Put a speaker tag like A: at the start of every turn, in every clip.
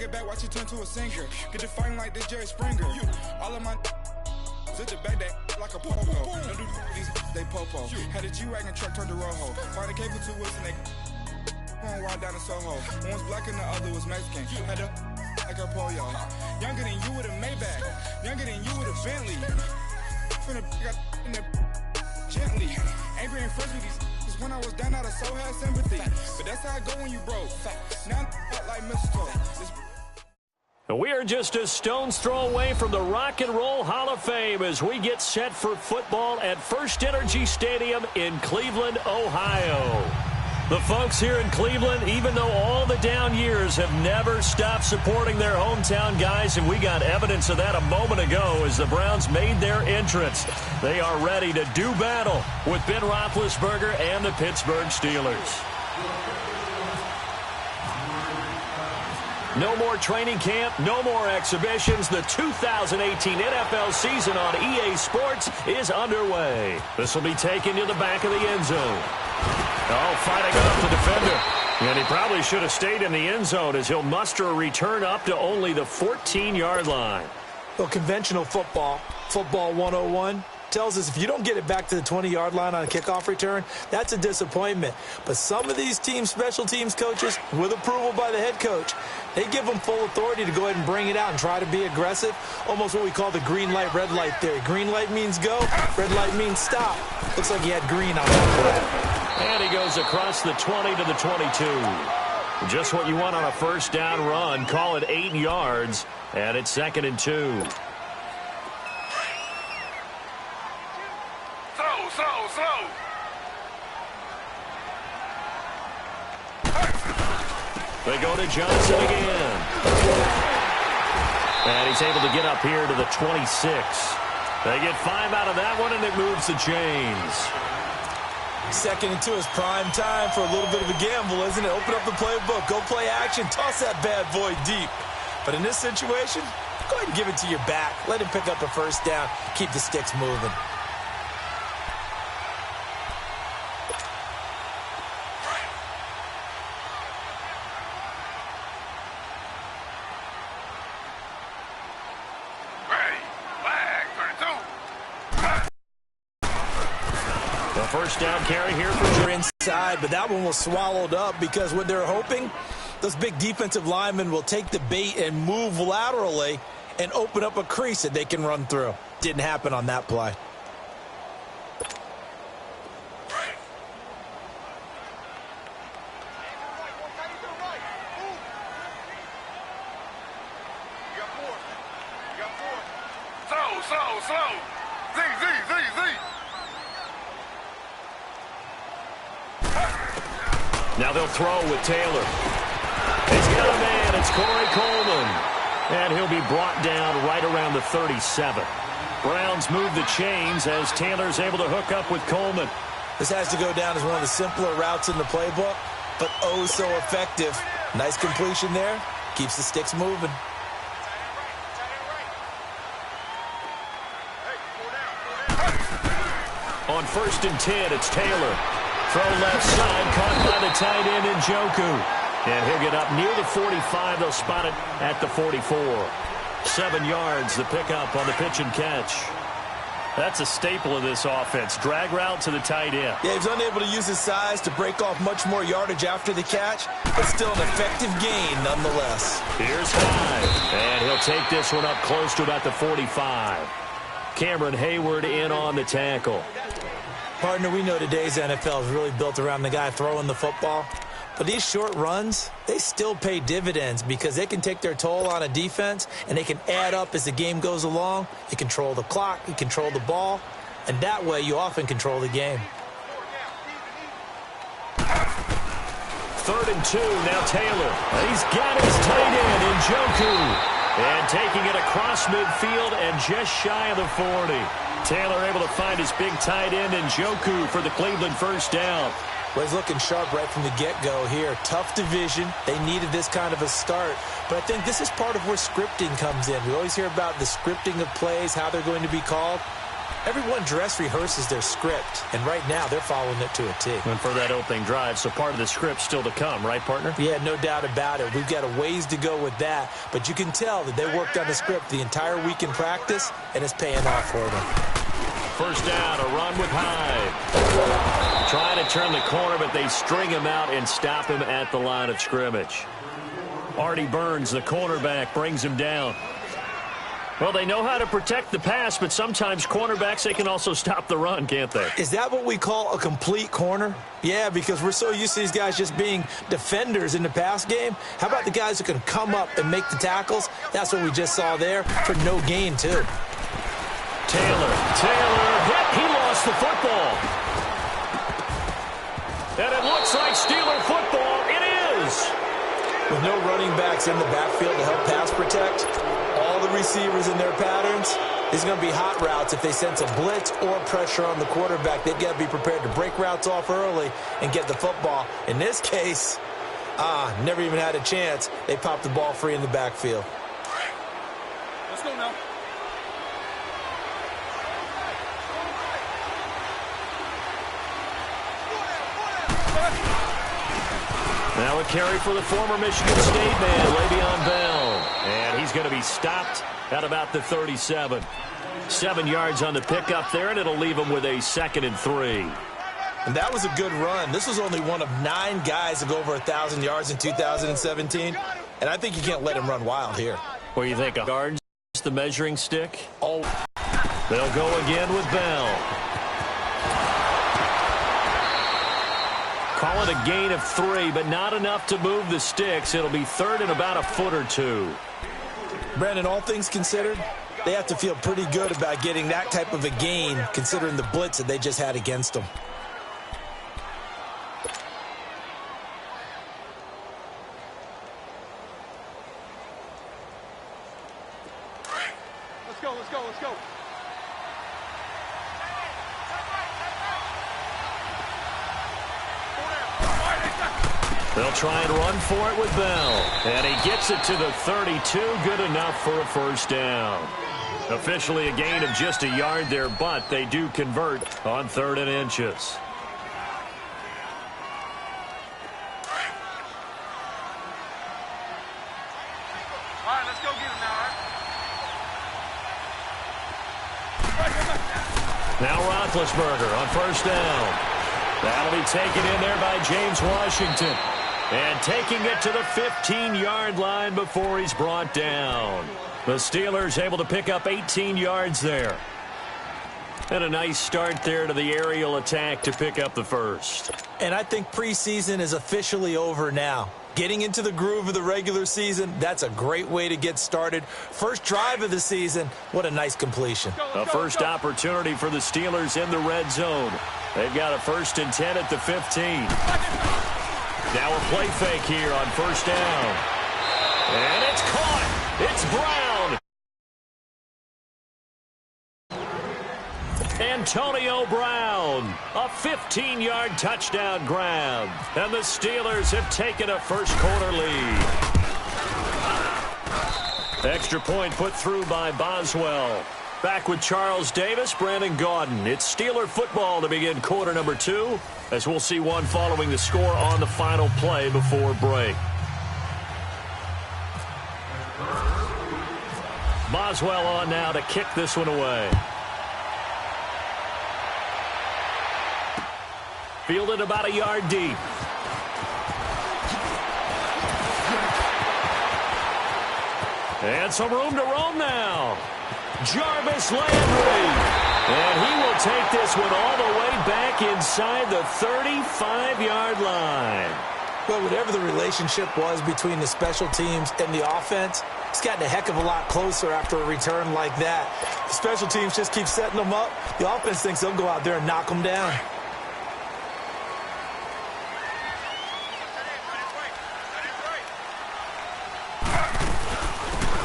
A: it back, watch it turn to a singer. Get to fighting like this Jerry Springer. All of my zit the back that like a popo. No do these they popo. Had a G-Wagon truck turned to Rojo. Find a cable 2 wheels and they going wild down in Soho. One was black and the other was Mexican. Had a like a pollo. Younger than you with a Maybach. Younger than you with a Bentley. Finna got in the gently. Angry and fresh with these. Cause when I was down, I so had sympathy. But that's how I go when you broke. Now I'm like mistletoe.
B: We are just a stone's throw away from the Rock and Roll Hall of Fame as we get set for football at First Energy Stadium in Cleveland, Ohio. The folks here in Cleveland, even though all the down years, have never stopped supporting their hometown guys, and we got evidence of that a moment ago as the Browns made their entrance. They are ready to do battle with Ben Roethlisberger and the Pittsburgh Steelers. No more training camp, no more exhibitions. The 2018 NFL season on EA Sports is underway. This will be taken to the back of the end zone. Oh, fighting off the defender. And he probably should have stayed in the end zone as he'll muster a return up to only the 14-yard line.
C: Well, conventional football 101, tells us if you don't get it back to the 20-yard line on a kickoff return, that's a disappointment. But some of these special teams coaches, with approval by the head coach, they give them full authority to go ahead and bring it out and try to be aggressive, almost what we call the green light, red light theory. Green light means go, red light means stop. Looks like he had green on that play.
B: And he goes across the 20 to the 22. Just what you want on a first down run. Call it 8 yards, and it's 2nd and 2.
D: Slow.
B: They go to Johnson again. And he's able to get up here to the 26. They get 5 out of that one, and it moves the chains.
C: 2nd and 2 is prime time for a little bit of a gamble, isn't it? Open up the playbook, go play action, toss that bad boy deep. But in this situation, go ahead and give it to your back. Let him pick up a first down, keep the sticks moving.
B: First down carry here for
C: inside, but that one was swallowed up because what they're hoping, those big defensive linemen will take the bait and move laterally and open up a crease that they can run through. Didn't happen on that play.
D: Slow. Z.
B: Now they'll throw with Taylor. He's got a man. It's Corey Coleman. And he'll be brought down right around the 37. Browns move the chains as Taylor's able to hook up with Coleman.
C: This has to go down as one of the simpler routes in the playbook, but oh so effective. Nice completion there. Keeps the sticks moving.
B: On 1st and 10, it's Taylor. Throw left side, caught by the tight end Njoku. And he'll get up near the 45. They'll spot it at the 44. 7 yards, the pickup on the pitch and catch. That's a staple of this offense. Drag route to the tight end.
C: Yeah, he was unable to use his size to break off much more yardage after the catch, but still an effective gain nonetheless.
B: Here's Hyde. And he'll take this one up close to about the 45. Cameron Hayward in on the tackle.
C: Partner, we know today's NFL is really built around the guy throwing the football. But these short runs, they still pay dividends because they can take their toll on a defense and they can add up as the game goes along. You control the clock, you control the ball, and that way you often control the game.
B: 3rd and 2, now Taylor. He's got his tight end, Njoku. And taking it across midfield and just shy of the 40. Taylor able to find his big tight end Njoku for the Cleveland first down.
C: Well, he's looking sharp right from the get-go here. Tough division. They needed this kind of a start. But I think this is part of where scripting comes in. We always hear about the scripting of plays, how they're going to be called. Everyone dress rehearses their script, and right now they're following it to a T.
B: And for that opening drive, so part of the script still to come, right, partner?
C: Yeah, no doubt about it. We've got a ways to go with that, but you can tell that they worked on the script the entire week in practice, and it's paying off for them.
B: First down, a run with Hyde. Trying to turn the corner, but they string him out and stop him at the line of scrimmage. Artie Burns, the cornerback, brings him down. Well, they know how to protect the pass, but sometimes cornerbacks, they can also stop the run, can't they?
C: Is that what we call a complete corner? Yeah, because we're so used to these guys just being defenders in the pass game. How about the guys who can come up and make the tackles? That's what we just saw there for no gain, too.
B: Taylor hit. He lost the football. And it looks like Steeler football. It is.
C: With no running backs in the backfield to help pass protect, all the receivers in their patterns, these are going to be hot routes. If they sense a blitz or pressure on the quarterback, they've got to be prepared to break routes off early and get the football. In this case, never even had a chance. They popped the ball free in the backfield.
D: Let's go now.
B: Now a carry for the former Michigan State man, Le'Veon Bell. And he's going to be stopped at about the 37. 7 yards on the pickup there, and it'll leave him with a 2nd and 3.
C: And that was a good run. This was only one of 9 guys to go over 1,000 yards in 2017. And I think you can't let him run wild here.
B: What do you think, yards, the measuring stick? Oh, they'll go again with Bell. Call it a gain of 3, but not enough to move the sticks. It'll be 3rd and about a foot or 2.
C: Brandon, all things considered, they have to feel pretty good about getting that type of a gain, considering the blitz that they just had against them.
D: Let's go.
B: They'll try and run for it with Bell. And he gets it to the 32. Good enough for a first down. Officially a gain of just a yard there, but they do convert on 3rd and inches.
D: All right, let's go get him now,
B: Now Roethlisberger on first down. That'll be taken in there by James Washington. And taking it to the 15-yard line before he's brought down. The Steelers able to pick up 18 yards there. And a nice start there to the aerial attack to pick up the first.
C: And I think preseason is officially over now. Getting into the groove of the regular season, that's a great way to get started. First drive of the season, what a nice completion.
B: A first opportunity for the Steelers in the red zone. They've got a 1st and 10 at the 15. Now a play fake here on first down. And it's caught. It's Brown. Antonio Brown, a 15-yard touchdown grab. And the Steelers have taken a first-quarter lead. Extra point put through by Boswell. Back with Charles Davis, Brandon Gaudin. It's Steeler football to begin quarter number 2, as we'll see one following the score on the final play before break. Boswell on now to kick this one away. Fielded about a yard deep. And some room to roam now. Jarvis Landry. And he will take this one all the way back inside the 35-yard line.
C: Well, whatever the relationship was between the special teams and the offense, it's gotten a heck of a lot closer after a return like that. The special teams just keep setting them up. The offense thinks they'll go out there and knock them down.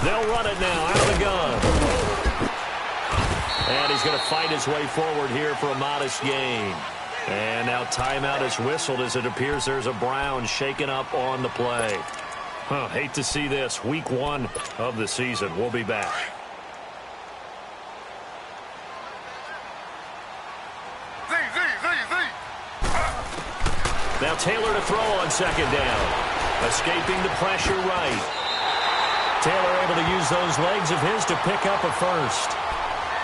B: They'll run it now out of the gun. And he's going to fight his way forward here for a modest gain. And now timeout is whistled as it appears there's a Brown shaken up on the play. Hate to see this. Week 1 of the season. We'll be back. Now Taylor to throw on second down. Escaping the pressure right. Taylor able to use those legs of his to pick up a first.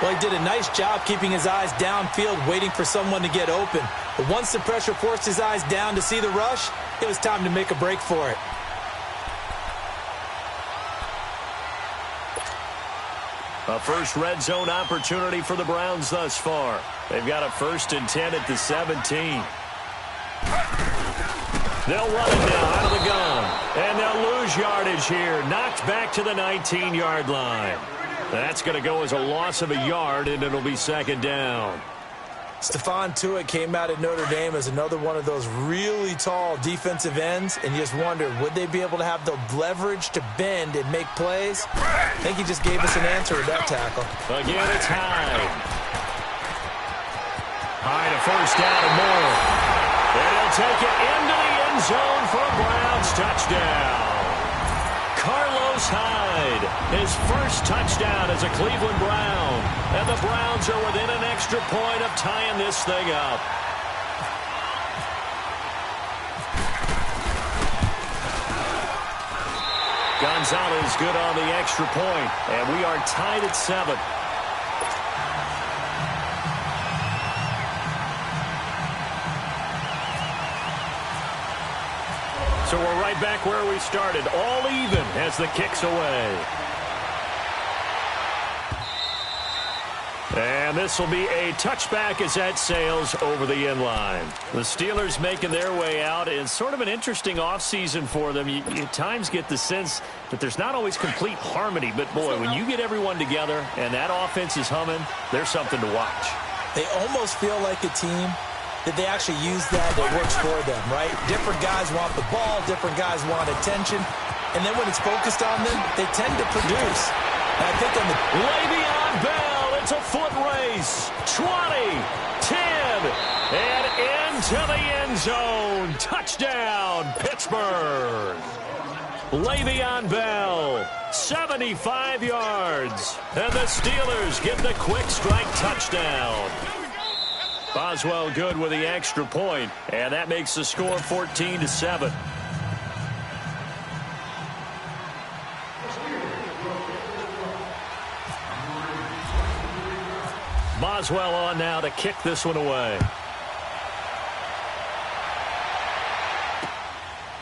C: Well, he did a nice job keeping his eyes downfield, waiting for someone to get open. But once the pressure forced his eyes down to see the rush, it was time to make a break for it.
B: A first red zone opportunity for the Browns thus far. They've got a 1st and 10 at the 17. They'll run it now out of the gun. And they'll lose yardage here. Knocked back to the 19-yard line. That's going to go as a loss of a yard, and it'll be 2nd down.
C: Stephon Tuitt came out of Notre Dame as another one of those really tall defensive ends, and you just wondered, would they be able to have the leverage to bend and make plays? I think he just gave us an answer with that tackle.
B: Again, it's Hyde. Hyde, a 1st down and more. And he'll take it into the end zone for a Browns touchdown. Carlos Hyde, his 1st touchdown as a Cleveland Brown. And the Browns are within an extra point of tying this thing up. Gonzalez good on the extra point. And we are tied at 7. So we're right back where we started, all even as the kick's away. And this will be a touchback as that sails over the end line. The Steelers making their way out. It's sort of an interesting offseason for them. You at times get the sense that there's not always complete harmony. But, boy, when you get everyone together and that offense is humming, there's something to watch.
C: They almost feel like a team that they actually use that works for them, right? Different guys want the ball. Different guys want attention. And then when it's focused on them, they tend to produce. And I think on the
B: Le'Veon Bell, it's a foot race. 20, 10, and into the end zone. Touchdown, Pittsburgh. Le'Veon Bell, 75 yards. And the Steelers get the quick strike touchdown. Boswell good with the extra point, and that makes the score 14-7. Boswell on now to kick this one away.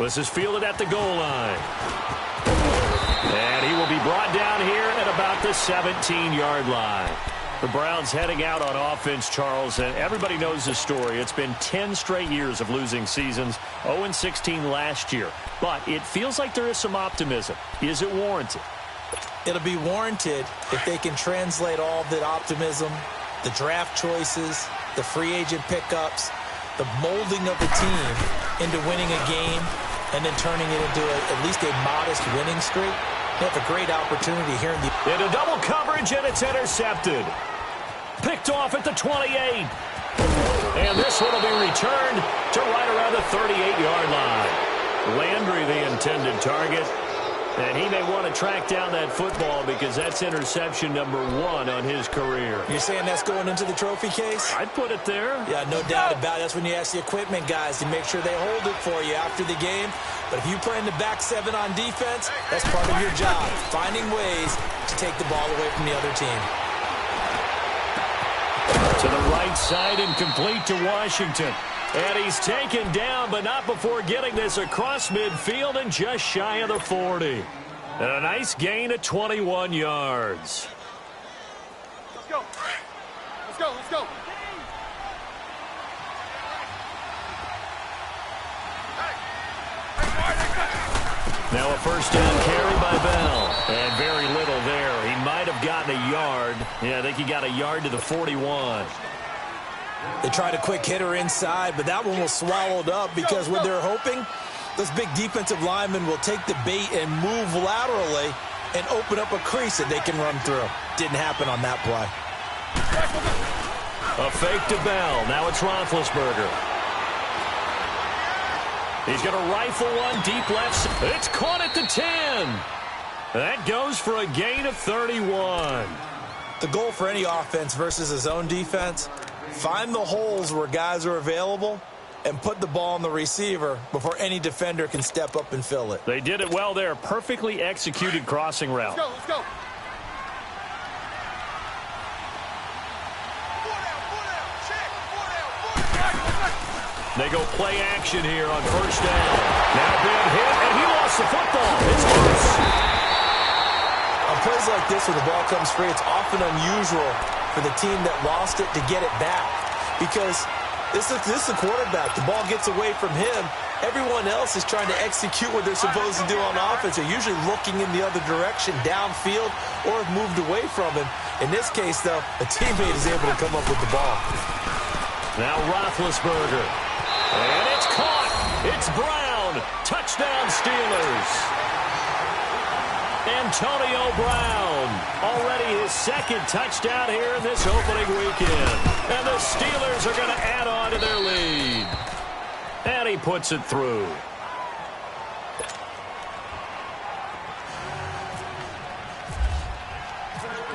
B: This is fielded at the goal line. And he will be brought down here at about the 17-yard line. The Browns heading out on offense, Charles, and everybody knows this story. It's been 10 straight years of losing seasons, 0-16 last year. But it feels like there is some optimism. Is it warranted?
C: It'll be warranted if they can translate all of that optimism, the draft choices, the free agent pickups, the molding of the team into winning a game and then turning it into at least a modest winning streak. They have a great opportunity here in the...
B: Into double coverage, and it's intercepted. Picked off at the 28. And this one will be returned to right around the 38-yard line. Landry, the intended target. And he may want to track down that football because that's interception number 1 on his career.
C: You're saying that's going into the trophy case?
B: I'd put it there.
C: Yeah, no doubt about it. That's when you ask the equipment guys to make sure they hold it for you after the game. But if you play in the back 7 on defense, that's part of your job, finding ways to take the ball away from the other team.
B: To the right side and complete to Washington. And he's taken down, but not before getting this across midfield and just shy of the 40. And a nice gain of 21 yards.
D: Let's go. Let's go. Let's go.
B: Now a first down carry by Bell. And very little there. He might have gotten a yard. Yeah, I think he got a yard to the 41.
C: They tried a quick hitter inside, but that one was swallowed up because when they're hoping, those big defensive linemen will take the bait and move laterally and open up a crease that they can run through. Didn't happen on that play.
B: A fake to Bell. Now it's Roethlisberger. He's going to rifle one deep left. It's caught at the 10. That goes for a gain of 31.
C: The goal for any offense versus his own defense, find the holes where guys are available and put the ball on the receiver before any defender can step up and fill it.
B: They did it well there. Perfectly executed crossing route.
D: Let's go.
B: They go play action here on first down. Now being hit, and he lost the football. It's loose.
C: On plays like this, when the ball comes free, it's often unusual for the team that lost it to get it back. Because this is the quarterback. The ball gets away from him. Everyone else is trying to execute what they're supposed to do on offense. They're usually looking in the other direction, downfield, or have moved away from him. In this case, though, a teammate is able to come up with the ball.
B: Now Roethlisberger. And it's caught. It's Brown. Touchdown Steelers. Antonio Brown. Already his second touchdown here in this opening weekend. And the Steelers are going to add on to their lead. And he puts it through.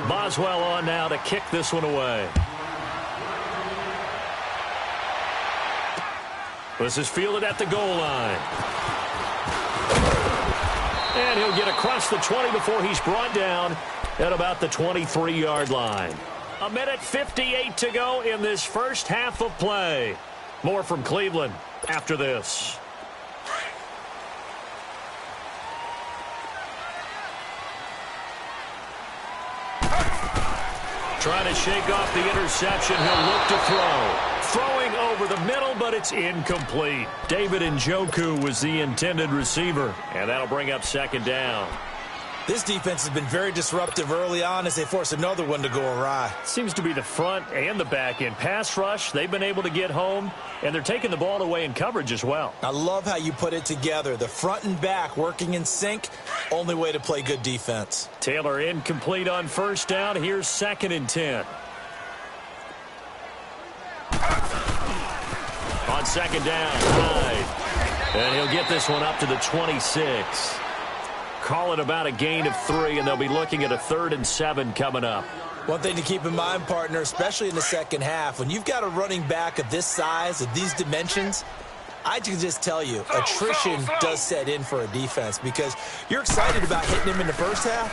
B: Boswell on now to kick this one away. This is fielded at the goal line. And he'll get across the 20 before he's brought down at about the 23-yard line. 1:58 to go in this first half of play. More from Cleveland after this. Trying to shake off the interception. He'll look to throw. Throwing over the middle, but it's incomplete. David Njoku was the intended receiver, and that'll bring up second down.
C: This defense has been very disruptive early on as they force another one to go awry.
B: Seems to be the front and the back end. Pass rush, they've been able to get home, and they're taking the ball away in coverage as well.
C: I love how you put it together. The front and back working in sync, only way to play good defense.
B: Taylor incomplete on first down. Here's 2nd and 10. On second down, Hyde. And he'll get this one up to the 26. Call it about a gain of 3, and they'll be looking at a 3rd and 7 coming up.
C: One thing to keep in mind, partner, especially in the second half, when you've got a running back of this size, of these dimensions, I can just tell you, attrition does set in for a defense because you're excited about hitting him in the first half.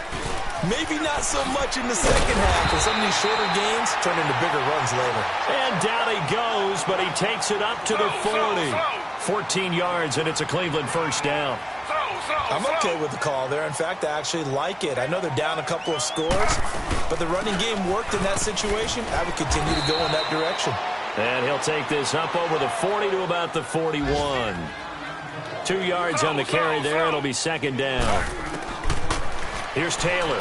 C: Maybe not so much in the second half, and some of these shorter gains turn into bigger runs later.
B: And down he goes, but he takes it up to the 40. 14 yards, and it's a Cleveland first down.
C: I'm okay with the call there. In fact, I actually like it. I know they're down a couple of scores, but the running game worked in that situation. I would continue to go in that direction.
B: And he'll take this up over the 40 to about the 41. 2 yards on the carry there. It'll be second down. Here's Taylor.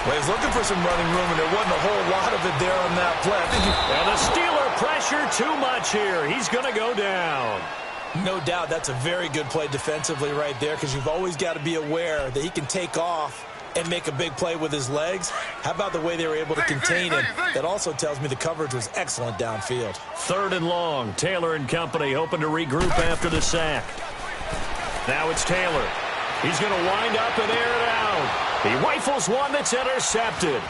C: Well, he's looking for some running room, and there wasn't a whole lot of it there on that play.
B: And the Steeler pressure too much here. He's going to go down.
C: No doubt that's a very good play defensively right there because you've always got to be aware that he can take off and make a big play with his legs. How about the way they were able to contain him? That also tells me the coverage was excellent downfield.
B: 3rd and long. Taylor and company hoping to regroup after the sack. Now it's Taylor. He's going to wind up and air it out. He rifles one that's intercepted.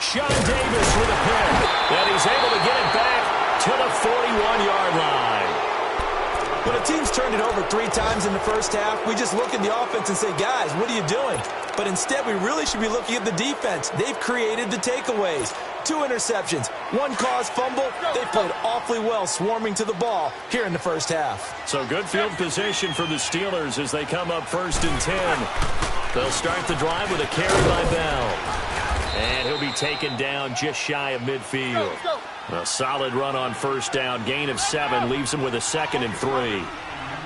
B: Sean Davis with a pick. And he's able to get it back to the 41-yard line.
C: When a team's turned it over 3 times in the first half, we just look at the offense and say, guys, what are you doing? But instead, we really should be looking at the defense. They've created the takeaways. 2 interceptions, 1 caused fumble. They played awfully well swarming to the ball here in the first half.
B: So good field position for the Steelers as they come up 1st and 10. They'll start the drive with a carry by Bell. And he'll be taken down just shy of midfield. A solid run on first down. Gain of 7 leaves him with a 2nd and 3.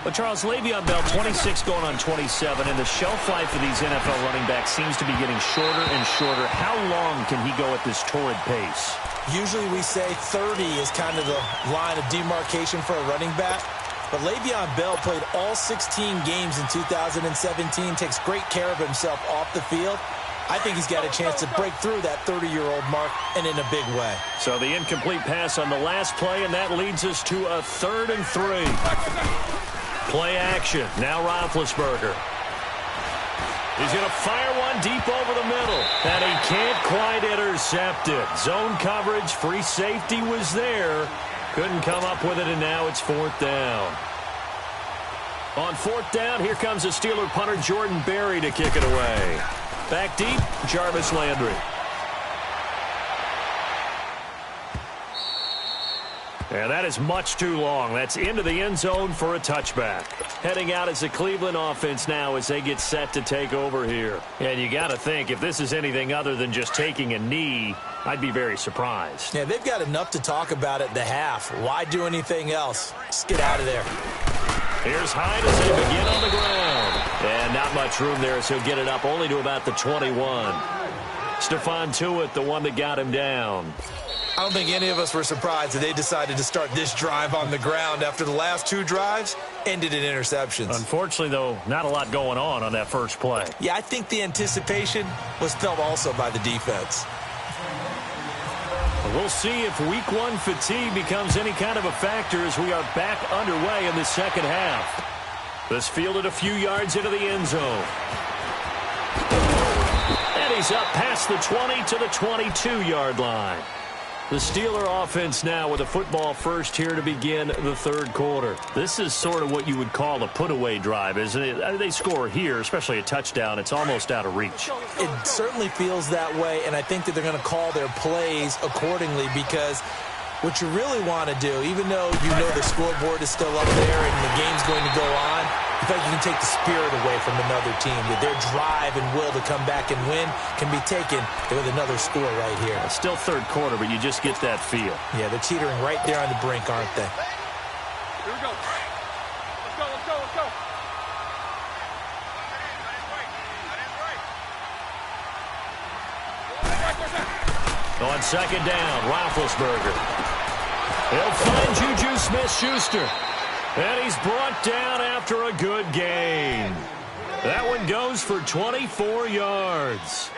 B: But Charles, Le'Veon Bell, 26 going on 27, and the shelf life of these NFL running backs seems to be getting shorter and shorter. How long can he go at this torrid pace?
C: Usually we say 30 is kind of the line of demarcation for a running back. But Le'Veon Bell played all 16 games in 2017, takes great care of himself off the field. I think he's got a chance to break through that 30-year-old mark, and in a big way.
B: So the incomplete pass on the last play, and that leads us to a 3rd and 3. Play action. Now Roethlisberger. He's going to fire one deep over the middle, and he can't quite intercept it. Zone coverage, free safety was there. Couldn't come up with it, and now it's 4th down. On 4th down, here comes the Steeler punter Jordan Berry to kick it away. Back deep, Jarvis Landry. And that is much too long. That's into the end zone for a touchback. Heading out as the Cleveland offense now as they get set to take over here. And you got to think, if this is anything other than just taking a knee, I'd be very surprised.
C: Yeah, they've got enough to talk about at the half. Why do anything else? Just get out of there.
B: Here's Hyde as they begin on the ground. And not much room there as he'll get it up only to about the 21. Stephon Tuitt, the one that got him down.
C: I don't think any of us were surprised that they decided to start this drive on the ground after the last 2 drives ended in interceptions.
B: Unfortunately, though, not a lot going on that first play.
C: Yeah, I think the anticipation was felt also by the defense.
B: We'll see if Week 1 fatigue becomes any kind of a factor as we are back underway in the second half. This fielded a few yards into the end zone. And he's up past the 20 to the 22-yard line. The Steeler offense now with a football first here to begin the 3rd quarter. This is sort of what you would call a put-away drive, isn't it? They score here, especially a touchdown. It's almost out of reach.
C: It certainly feels that way, and I think that they're going to call their plays accordingly because what you really want to do, even though you know the scoreboard is still up there and the game's going to go on, in fact, you can take the spirit away from another team. That their drive and will to come back and win can be taken with another score right here.
B: Still 3rd quarter, but you just get that feel.
C: Yeah, they're teetering right there on the brink, aren't they?
D: Here we go. Let's go, let's go, let's go.
B: On 2nd down, Roethlisberger. He'll find Juju Smith-Schuster. And he's brought down after a good gain. That one goes for 24 yards.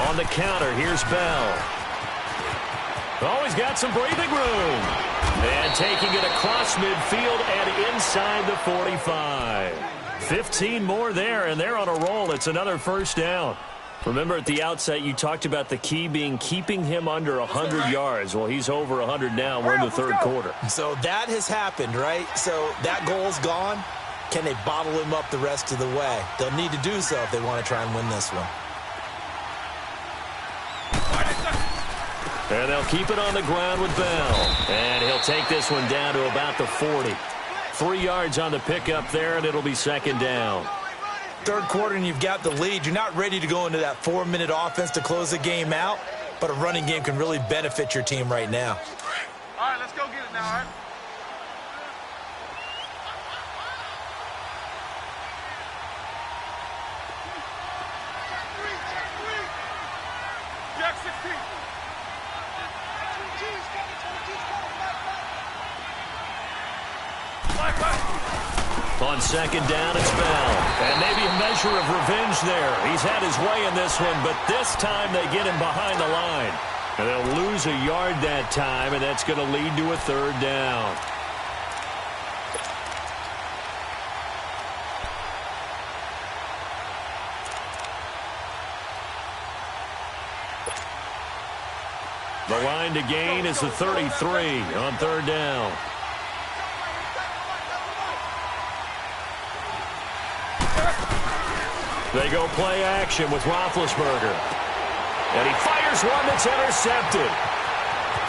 B: On the counter, here's Bell. Always got some breathing room. And taking it across midfield and inside the 45. 15 more there, and they're on a roll. It's another 1st down. Remember at the outset, you talked about the key being keeping him under 100 yards. Well, he's over 100 now. We're in the 3rd quarter.
C: So that has happened, right? So that goal's gone. Can they bottle him up the rest of the way? They'll need to do so if they want to try and win this one.
B: And they'll keep it on the ground with Bell. And he'll take this one down to about the 40. 3 yards on the pickup there, and it'll be 2nd down.
C: 3rd quarter, and you've got the lead. You're not ready to go into that 4-minute offense to close the game out, but a running game can really benefit your team right now.
D: All right, let's go get it now, all right? Jack 16.
B: On 2nd down, it's Bell. And maybe a measure of revenge there. He's had his way in this one, but this time they get him behind the line. And they'll lose a yard that time, and that's going to lead to a 3rd down. The line to gain is the 33 on 3rd down. They go play action with Roethlisberger. And he fires one that's intercepted.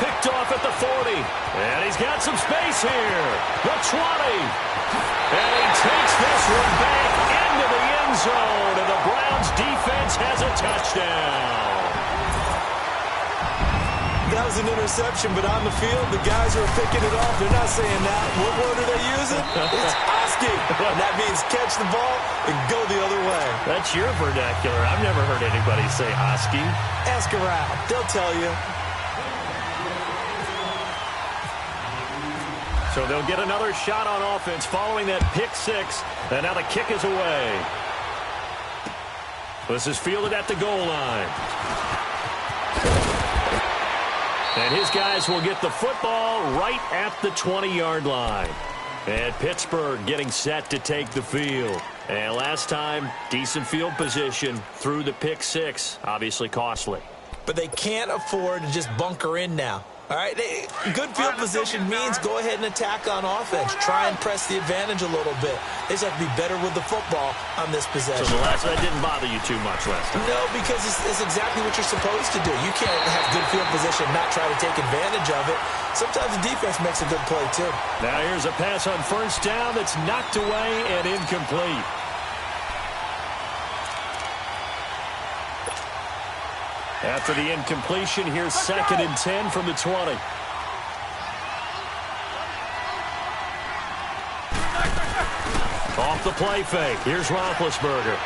B: Picked off at the 40. And he's got some space here. The 20. And he takes this one back into the end zone. And the Browns defense has a touchdown.
C: That was an interception, but on the field, the guys who are picking it off, they're not saying that. What word are they using? It's Oski. And that means catch the ball and go the other way.
B: That's your vernacular. I've never heard anybody say Oski.
C: Ask around. They'll tell you.
B: So they'll get another shot on offense following that pick 6. And now the kick is away. This is fielded at the goal line. And his guys will get the football right at the 20-yard line. And Pittsburgh getting set to take the field. And last time, decent field position through the pick six. Obviously costly.
C: But they can't afford to just bunker in now. All right, good field position means go ahead and attack on offense. Try and press the advantage a little bit. They just have to be better with the football on this possession.
B: So that didn't bother you too much last time?
C: No, because it's exactly what you're supposed to do. You can't have good field position and not try to take advantage of it. Sometimes the defense makes a good play, too.
B: Now here's a pass on first down that's knocked away and incomplete. After the incompletion, here's 2nd and 10 from the 20. Off the play fake. Here's Roethlisberger.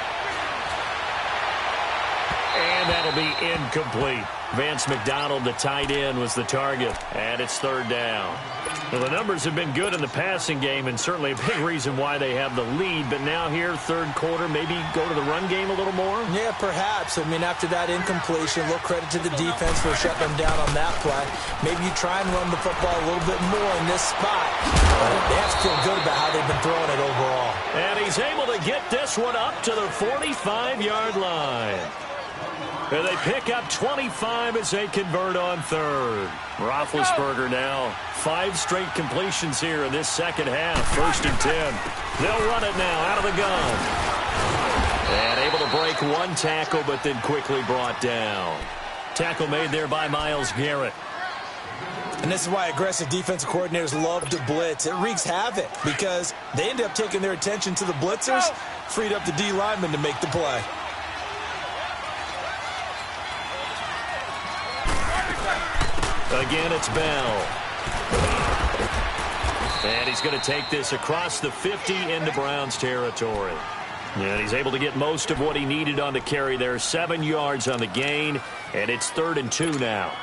B: And that'll be incomplete. Vance McDonald, the tight end, was the target. And it's 3rd down. Well, the numbers have been good in the passing game, and certainly a big reason why they have the lead. But now here, 3rd quarter, maybe go to the run game a little more?
C: Yeah, perhaps. I mean, after that incompletion, a little credit to the defense for shutting them down on that play. Maybe you try and run the football a little bit more in this spot. But they have to feel good about how they've been throwing it overall.
B: And he's able to get this one up to the 45-yard line. And they pick up 25 as they convert on 3rd. Roethlisberger now 5 straight completions here in this second half. 1st and 10. They'll run it now out of the gun. And able to break one tackle, but then quickly brought down. Tackle made there by Myles Garrett.
C: And this is why aggressive defensive coordinators love to blitz. It wreaks havoc because they end up taking their attention to the blitzers, freed up the D lineman to make the play.
B: Again, it's Bell. And he's going to take this across the 50 into Browns territory. And he's able to get most of what he needed on the carry there. 7 yards on the gain, and it's 3rd and 2 now.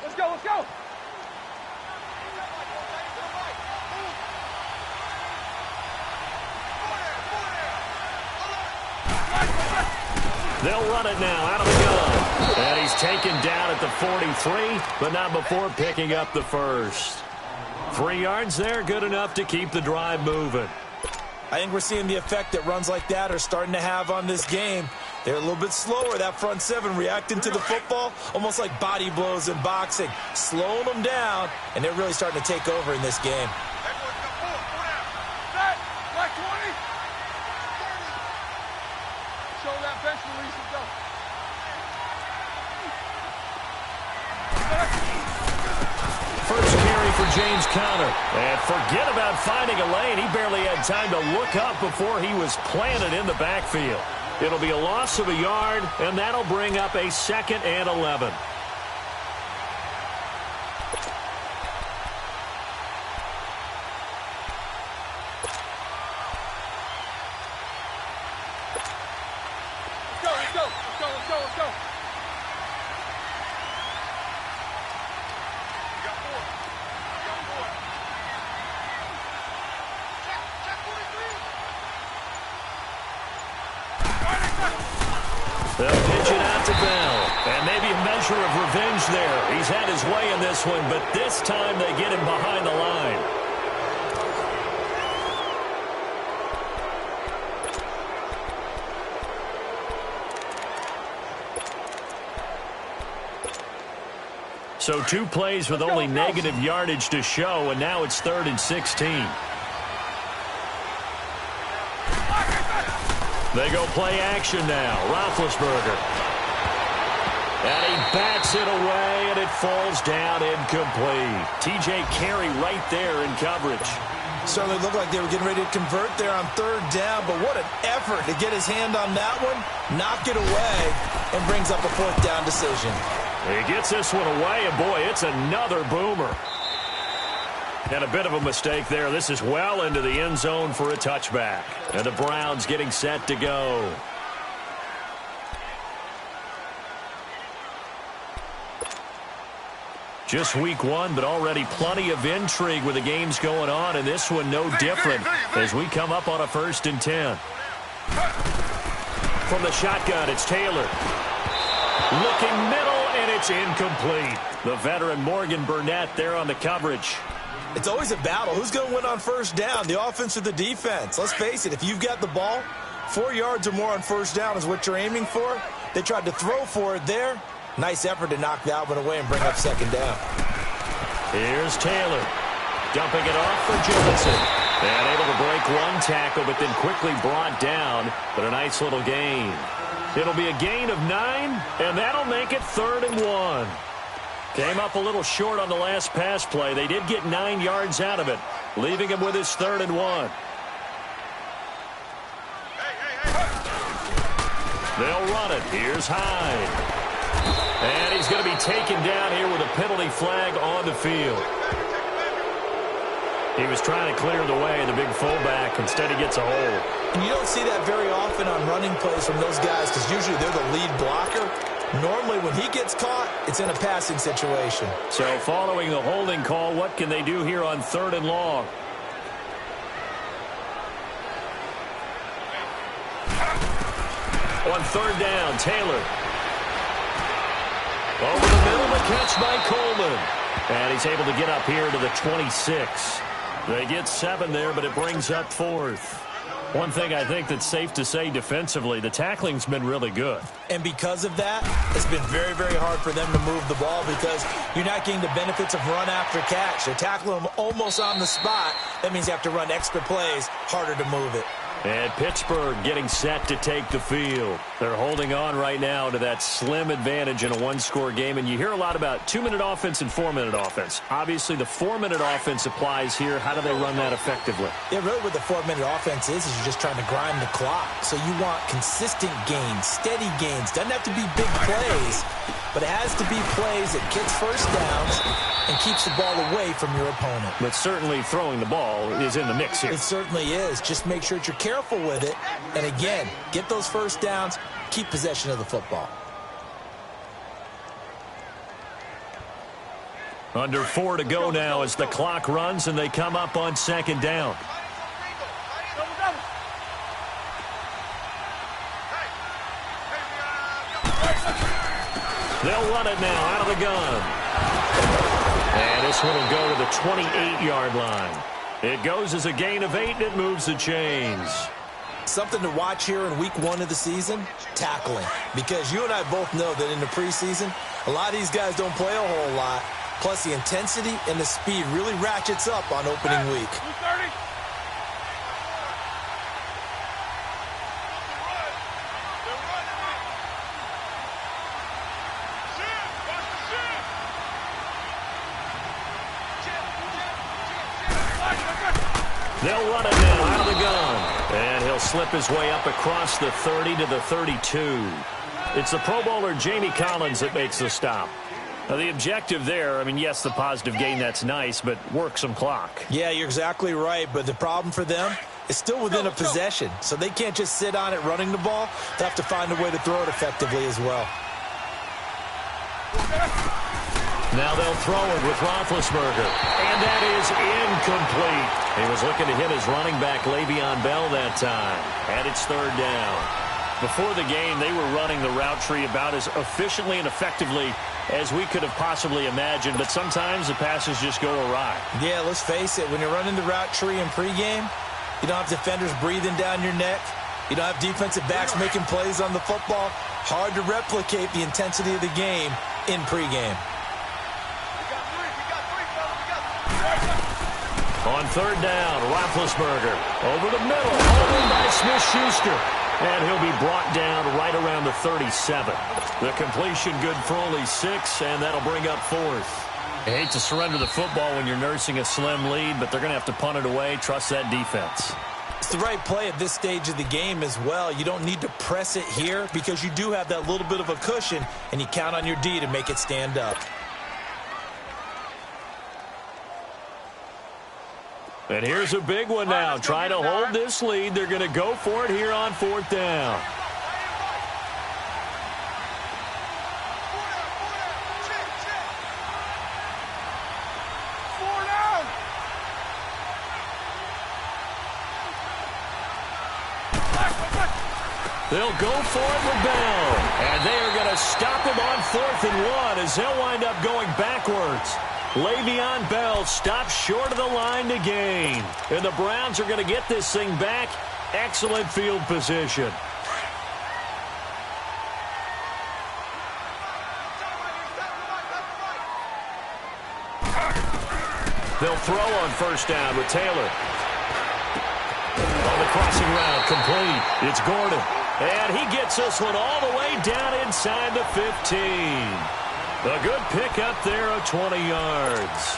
D: Let's go, let's go.
B: They'll run it now out of the gun. And he's taken down at the 43, but not before picking up the first. 3 yards there, good enough to keep the drive moving.
C: I think we're seeing the effect that runs like that are starting to have on this game. They're a little bit slower, that front 7, reacting to the football, almost like body blows in boxing, slowing them down, and they're really starting to take over in this game.
B: First carry for James Conner. And forget about finding a lane. He barely had time to look up before he was planted in the backfield. It'll be a loss of a yard, and that'll bring up a 2nd and 11.
D: Let's go.
B: They'll pitch it out to Bell. And maybe a measure of revenge there. He's had his way in this one, but this time they get him behind the line. So 2 plays with only negative yardage to show, and now it's 3rd and 16. They go play action now. Roethlisberger. And he bats it away, and it falls down incomplete. T.J. Carey right there in coverage.
C: Certainly looked like they were getting ready to convert there on 3rd down, but what an effort to get his hand on that one, knock it away, and brings up a 4th down decision.
B: He gets this one away, and boy, it's another boomer. And a bit of a mistake there. This is well into the end zone for a touchback. And the Browns getting set to go. Just week 1, but already plenty of intrigue with the games going on, and this one no different as we come up on a 1st and 10. From the shotgun, it's Taylor. Looking middle, and it's incomplete. The veteran Morgan Burnett there on the coverage.
C: It's always a battle. Who's going to win on first down, the offense or the defense? Let's face it, if you've got the ball, 4 yards or more on first down is what you're aiming for. They tried to throw for it there. Nice effort to knock that one away and bring up second down.
B: Here's Taylor. Dumping it off for Johnson. And able to break one tackle, but then quickly brought down. But a nice little gain. It'll be a gain of 9, and that'll make it 3rd and 1. Came up a little short on the last pass play. They did get 9 yards out of it, leaving him with his 3rd and 1. They'll run it. Here's Hyde. And he's going to be taken down here with a penalty flag on the field. He was trying to clear the way, the big fullback. Instead, he gets a hold.
C: And you don't see that very often on running plays from those guys because usually they're the lead blocker. Normally, when he gets caught, it's in a passing situation.
B: So following the holding call, what can they do here on 3rd and long? On 3rd down, Taylor. Over the middle, the catch by Coleman. And he's able to get up here to the 26. They get 7 there, but it brings up 4th. One thing I think that's safe to say defensively, the tackling's been really good.
C: And because of that, it's been very, very hard for them to move the ball because you're not getting the benefits of run after catch. They're tackling them almost on the spot. That means you have to run extra plays, harder to move it.
B: And Pittsburgh getting set to take the field. They're holding on right now to that slim advantage in a one-score game. And you hear a lot about 2-minute offense and 4-minute offense. Obviously, the 4-minute offense applies here. How do they run that effectively?
C: Yeah, really what the 4-minute offense is you're just trying to grind the clock. So you want consistent gains, steady gains. Doesn't have to be big plays, but it has to be plays that gets first downs and keeps the ball away from your opponent.
B: But certainly throwing the ball is in the mix here.
C: It certainly is. Just make sure that you're careful with it. And again, get those first downs, keep possession of the football.
B: Under 4 to go now as the clock runs and they come up on 2nd down. They'll run it now out of the gun. And this one will go to the 28-yard line. It goes as a gain of 8, and it moves the chains.
C: Something to watch here in week 1 of the season, tackling. Because you and I both know that in the preseason, a lot of these guys don't play a whole lot. Plus, the intensity and the speed really ratchets up on opening week.
B: They'll run it now out of the gun. And he'll slip his way up across the 30 to the 32. It's the Pro Bowler Jamie Collins that makes the stop. Now, the objective there, I mean, yes, the positive gain, that's nice, but work some clock.
C: Yeah, you're exactly right, but the problem for them is still within a possession, so they can't just sit on it running the ball. They have to find a way to throw it effectively as well.
B: Now they'll throw it with Roethlisberger, and that is incomplete. He was looking to hit his running back, Le'Veon Bell, that time, and it's 3rd down. Before the game, they were running the route tree about as efficiently and effectively as we could have possibly imagined, but sometimes the passes just go awry.
C: Yeah, let's face it. When you're running the route tree in pregame, you don't have defenders breathing down your neck. You don't have defensive backs making plays on the football. Hard to replicate the intensity of the game in pregame.
B: On 3rd down, Roethlisberger over the middle, holding by Smith-Schuster. And he'll be brought down right around the 37. The completion good for only 6, and that'll bring up 4th. I hate to surrender the football when you're nursing a slim lead, but they're going to have to punt it away. Trust that defense.
C: It's the right play at this stage of the game as well. You don't need to press it here because you do have that little bit of a cushion, and you count on your D to make it stand up.
B: And here's a big one now. Trying to hold this lead. They're going to go for it here on 4th down. They'll go for it with Bell. And they are going to stop him on 4th and 1 as they'll wind up going backwards. Le'Veon Bell stops short of the line to gain. And the Browns are going to get this thing back. Excellent field position. They'll throw on 1st down with Taylor. On the crossing route, complete. It's Gordon. And he gets this one all the way down inside the 15. A good pickup there of 20 yards.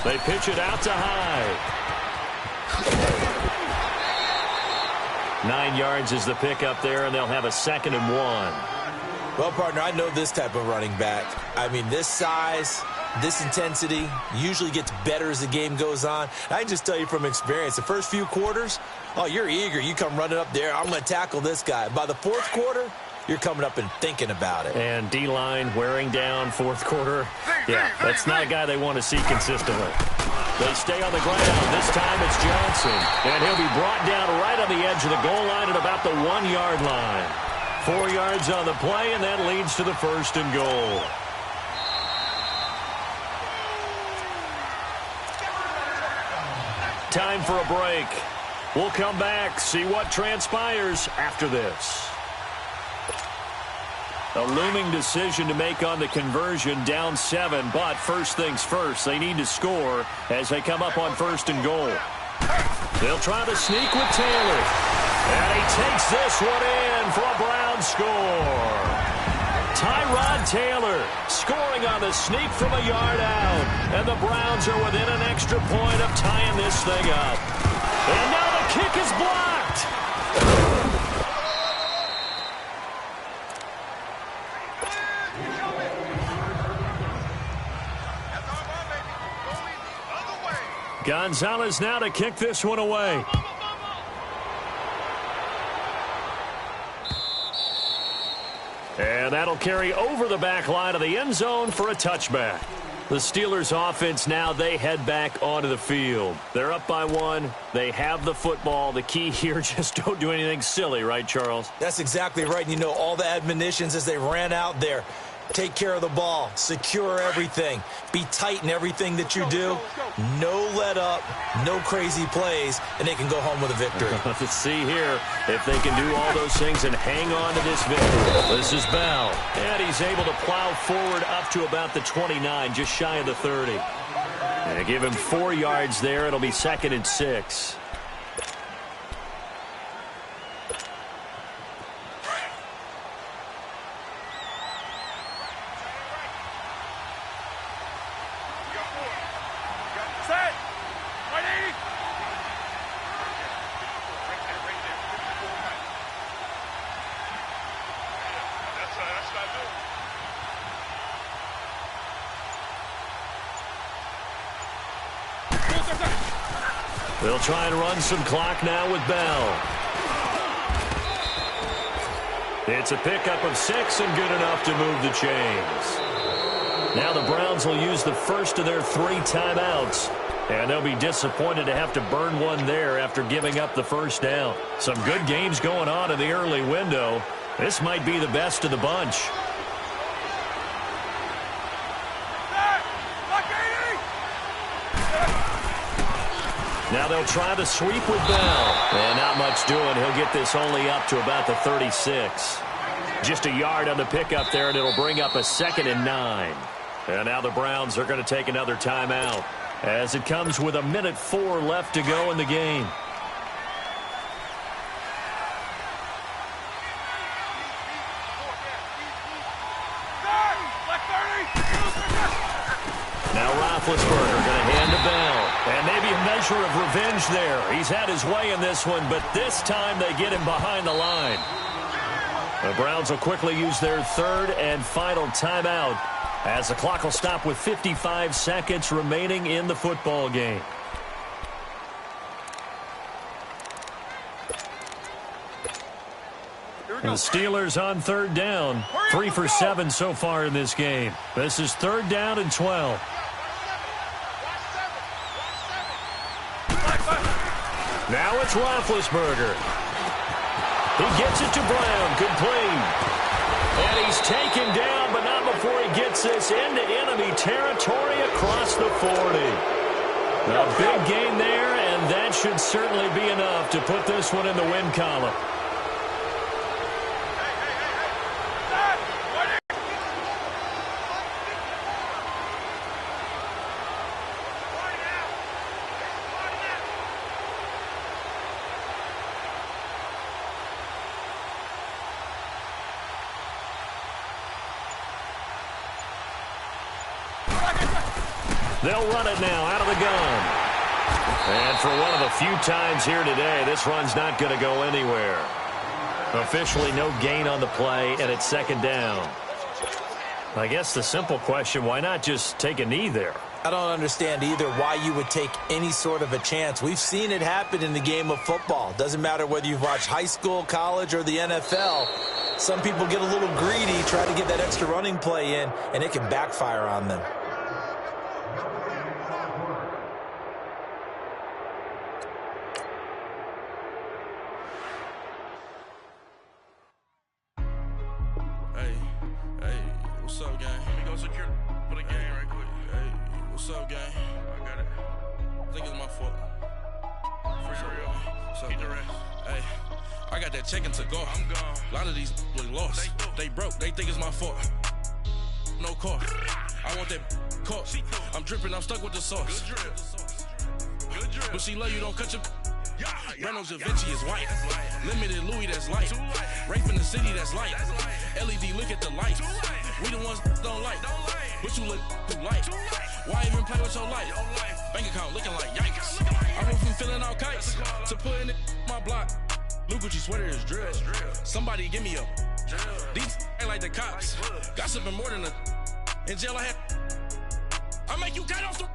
B: They pitch it out to Hyde. 9 yards is the pickup there, and they'll have a 2nd and 1.
C: Well, partner, I know this type of running back. I mean, this size, this intensity usually gets better as the game goes on. I can just tell you from experience, the first few quarters, oh, you're eager. You come running up there, I'm going to tackle this guy. By the 4th quarter, you're coming up and thinking about it.
B: And D-line wearing down 4th quarter. Yeah, that's not a guy they want to see consistently. They stay on the ground. This time it's Johnson. And he'll be brought down right on the edge of the goal line at about the 1-yard line. 4 yards on the play, and that leads to the 1st and goal. Time for a break. We'll come back, see what transpires after this. A looming decision to make on the conversion, down 7, but first things first, they need to score as they come up on 1st and goal. They'll try to sneak with Taylor. And he takes this one in for a Brown score. Tyrod Taylor scoring on the sneak from a yard out. And the Browns are within an extra point of tying this thing up. And now the kick is blocked. Gonzalez now to kick this one away. And that'll carry over the back line of the end zone for a touchback. The Steelers offense now, they head back onto the field. They're up by 1. They have the football. The key here, just don't do anything silly, right, Charles?
C: That's exactly right. You know, all the admonitions as they ran out there. Take care of the ball. Secure everything. Be tight in everything that you do. No let up. No crazy plays. And they can go home with a victory.
B: Let's see here if they can do all those things and hang on to this victory. This is Bell. And he's able to plow forward up to about the 29, just shy of the 30. And give him 4 yards there. It'll be 2nd and 6. They'll try and run some clock now with Bell. It's a pickup of 6 and good enough to move the chains. Now the Browns will use the first of their 3 timeouts. And they'll be disappointed to have to burn one there after giving up the 1st down. Some good games going on in the early window. This might be the best of the bunch. Now they'll try the sweep with Bell. And not much doing. He'll get this only up to about the 36. Just a yard on the pickup there, and it'll bring up a 2nd and 9. And now the Browns are going to take another timeout as it comes with 1:04 left to go in the game. Now Roethlisberger going to hand to Bell. And maybe a measure of revenge there. He's had his way in this one, but this time they get him behind the line. The Browns will quickly use their 3rd and final timeout as the clock will stop with 55 seconds remaining in the football game.
D: Here
B: The Steelers on third down. 3 for 7 so far in this game. This is 3rd down and 12. Now it's Roethlisberger. He gets it to Brown, complete. And he's taken down, but not before he gets this into enemy territory across the 40. A big gain there, and that should certainly be enough to put this one in the win column. They'll run it now out of the gun. And for one of the few times here today, this run's not going to go anywhere. Officially no gain on the play, and it's 2nd down. I guess the simple question, why not just take a knee there?
C: I don't understand either why you would take any sort of a chance. We've seen it happen in the game of football. Doesn't matter whether you've watched high school, college, or the NFL. Some people get a little greedy, try to get that extra running play in, and it can backfire on them.
E: What's up, gang? Let me go secure for the game right quick. Hey, what's up, gang? I got it. I think it's my fault. Keep the rest. Hey, I got that check-in to go. I'm gone. A lot of these look lost. They broke. They think it's my fault. No car. I want that caught. I'm dripping. I'm stuck with the sauce. Good drip. But she love you. Don't cut your... Reynolds Da Vinci is white. Limited Louis, that's light. Rape in the city, that's light. LED, look at the lights. We the ones don't like. But you look too light. Why even play with your life? Bank account looking like yikes. I went from filling out kites to putting it in my block. Blue Gucci sweater is drill. Somebody give me a. These ain't like the cops. Gossiping more than a. In jail I had. I make you cut off the.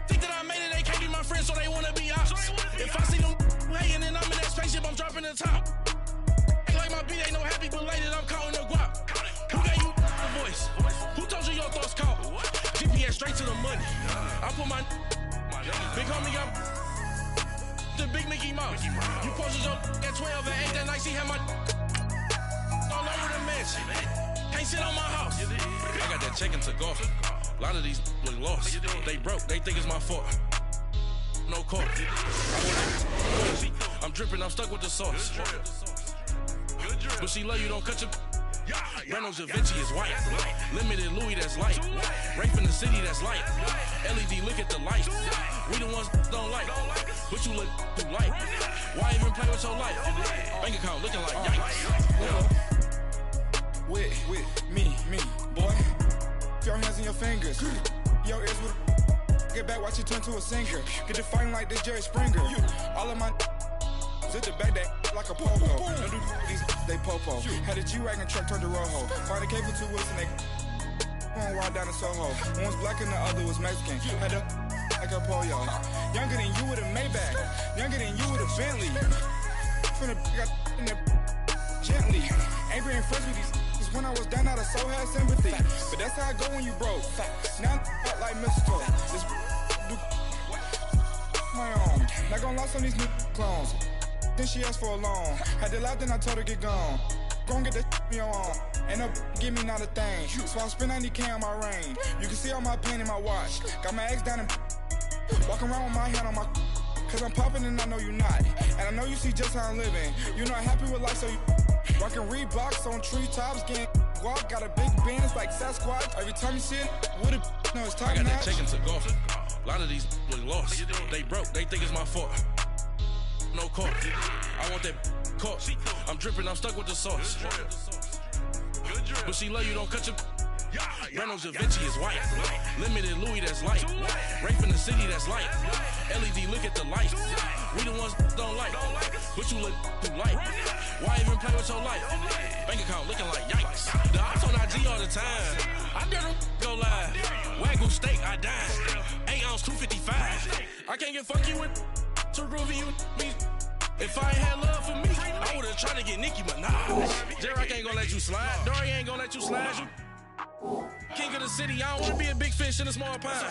E: Think that I made it, they can't be my friends, so they wanna be ops. If I see them hating and I'm in that spaceship, I'm dropping the top. Ain't like my beat ain't no happy, belated, I'm counting the guap. Who gave you the voice? Who told you your thoughts count? GPS straight to the money. I put my big homie up the big Mickey Mouse. You posted up at 12 and 8 that night, she had my all over the mansion. Can't sit on my house. I got that check-in to go. A lot of these look lost. They broke. They think it's my fault. No car. I'm dripping. I'm stuck with the sauce. But she love you. Don't cut your... Reynolds Da Vinci is white. Limited Louis, that's light. Rape in the city, that's light. LED, look at the lights. We the ones don't like. But you look too light. Why even play with your life? Bank account looking like yikes.
A: With me, boy. Your hands and your fingers. Your ears with get back, watch you turn to a singer. Get to fighting like this Jerry Springer. All of my hit the back that like a popo. Don't do these they popo. Had a G-Wagon truck turned to Rojo. Find a cable 2 wheels and they one ride down to Soho. One was black and the other was Mexican. Had a like a polio. Younger than you with a Maybach. Younger than you with a Bentley. From the got in the gently. Ain't being friends with these. When I was down, I so had sympathy. But that's how I go when you broke. Now I'm like mistletoe. This do my own. Not gonna lie on these new clones. Then she asked for a loan. Had to laugh, then I told her get gone. Gon' get that me on. Ain't no give me not a thing. So I spend 90K on my ring. You can see all my pain in my watch. Got my ex down and walking around with my hand on my. Cause I'm popping and I know you not. And I know you see just how I'm living. You're not happy with life, so you. Rockin' Reeboks on treetops, getting guap, got a big band, it's like Sasquatch. Every time you see it, with it, no, it's time.
E: I got that check-in to go. A lot of these look lost. They broke, they think it's my fault. No car. I want that caught. I'm dripping, I'm stuck with the sauce. But she love you, don't cut your. Reynolds Da Vinci is white. Limited Louis, that's light. Rape in the city, that's light. LED, look at the lights. We the ones don't like. But you look too light. Why even play with your life? Bank account looking like yikes. The ops on IG all the time. I dare them go live. Wagyu steak, I dine. 8 ounce, 255. I can't get funky with too groovy, you me. If I ain't had love for me, I would've tried to get Nicki Minaj. J-Rock ain't gonna let you slide. Dory ain't gonna let you slide. King of the city, I don't wanna be a big fish in a small pond.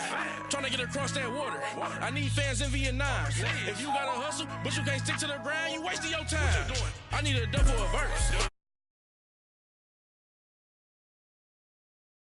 E: Trying to get across that water. I need fans in Vietnam. If you gotta hustle, but you can't stick to the grind, you wasting your time. I need a double of verse.